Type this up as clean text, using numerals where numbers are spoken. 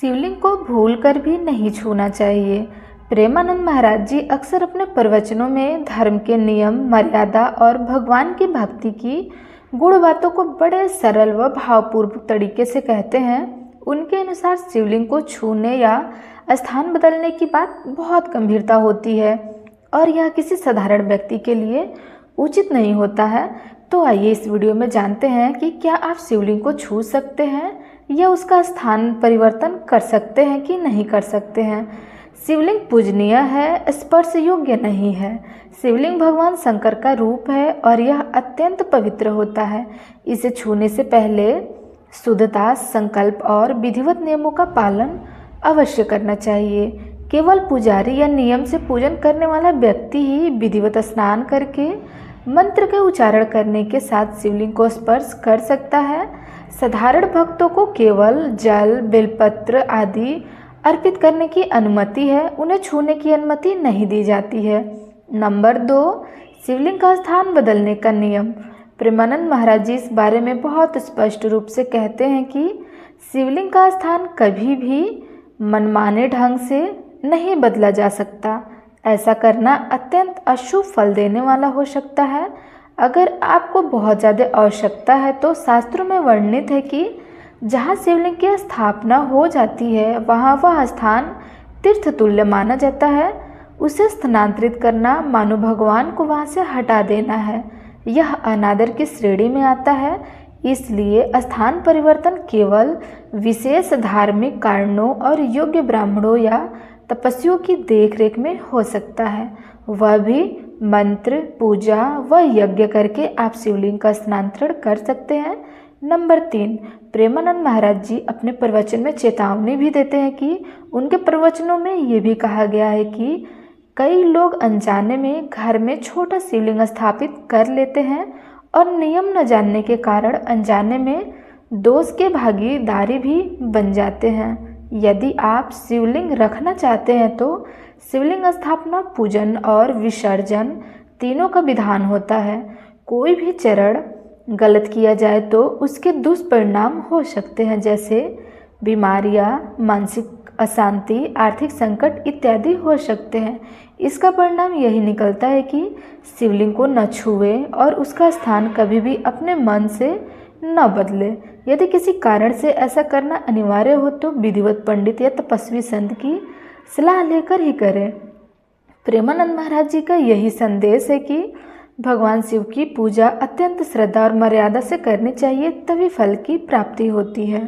शिवलिंग को भूलकर भी नहीं छूना चाहिए। प्रेमानंद महाराज जी अक्सर अपने प्रवचनों में धर्म के नियम, मर्यादा और भगवान की भक्ति की गूढ़ बातों को बड़े सरल व भावपूर्वक तरीके से कहते हैं। उनके अनुसार शिवलिंग को छूने या स्थान बदलने की बात बहुत गंभीरता होती है और यह किसी साधारण व्यक्ति के लिए उचित नहीं होता है। तो आइए इस वीडियो में जानते हैं कि क्या आप शिवलिंग को छू सकते हैं या उसका स्थान परिवर्तन कर सकते हैं कि नहीं कर सकते हैं। शिवलिंग पूजनीय है, स्पर्श योग्य नहीं है। शिवलिंग भगवान शंकर का रूप है और यह अत्यंत पवित्र होता है। इसे छूने से पहले शुद्धता, संकल्प और विधिवत नियमों का पालन अवश्य करना चाहिए। केवल पुजारी या नियम से पूजन करने वाला व्यक्ति ही विधिवत स्नान करके मंत्र के उच्चारण करने के साथ शिवलिंग को स्पर्श कर सकता है। साधारण भक्तों को केवल जल, बेलपत्र आदि अर्पित करने की अनुमति है, उन्हें छूने की अनुमति नहीं दी जाती है। नंबर 2, शिवलिंग का स्थान बदलने का नियम। प्रेमानंद महाराज जी इस बारे में बहुत स्पष्ट रूप से कहते हैं कि शिवलिंग का स्थान कभी भी मनमाने ढंग से नहीं बदला जा सकता। ऐसा करना अत्यंत अशुभ फल देने वाला हो सकता है। अगर आपको बहुत ज़्यादा आवश्यकता है तो शास्त्रों में वर्णित है कि जहाँ शिवलिंग की स्थापना हो जाती है वहाँ वह स्थान तीर्थ तुल्य माना जाता है। उसे स्थानांतरित करना मानो भगवान को वहाँ से हटा देना है। यह अनादर की श्रेणी में आता है। इसलिए स्थान परिवर्तन केवल विशेष धार्मिक कारणों और योग्य ब्राह्मणों या तपस्वियों की देखरेख में हो सकता है, वह भी मंत्र, पूजा व यज्ञ करके आप शिवलिंग का स्थानांतरण कर सकते हैं। नंबर 3, प्रेमानंद महाराज जी अपने प्रवचन में चेतावनी भी देते हैं कि उनके प्रवचनों में ये भी कहा गया है कि कई लोग अनजाने में घर में छोटा शिवलिंग स्थापित कर लेते हैं और नियम न जानने के कारण अनजाने में दोष के भागीदारी भी बन जाते हैं। यदि आप शिवलिंग रखना चाहते हैं तो शिवलिंग स्थापना, पूजन और विसर्जन तीनों का विधान होता है। कोई भी चरण गलत किया जाए तो उसके दुष्परिणाम हो सकते हैं, जैसे बीमारियां, मानसिक अशांति, आर्थिक संकट इत्यादि हो सकते हैं। इसका परिणाम यही निकलता है कि शिवलिंग को न छुए और उसका स्थान कभी भी अपने मन से न बदले। यदि किसी कारण से ऐसा करना अनिवार्य हो तो विधिवत पंडित या तपस्वी संत की सलाह लेकर ही करें। प्रेमानंद महाराज जी का यही संदेश है कि भगवान शिव की पूजा अत्यंत श्रद्धा और मर्यादा से करनी चाहिए, तभी फल की प्राप्ति होती है।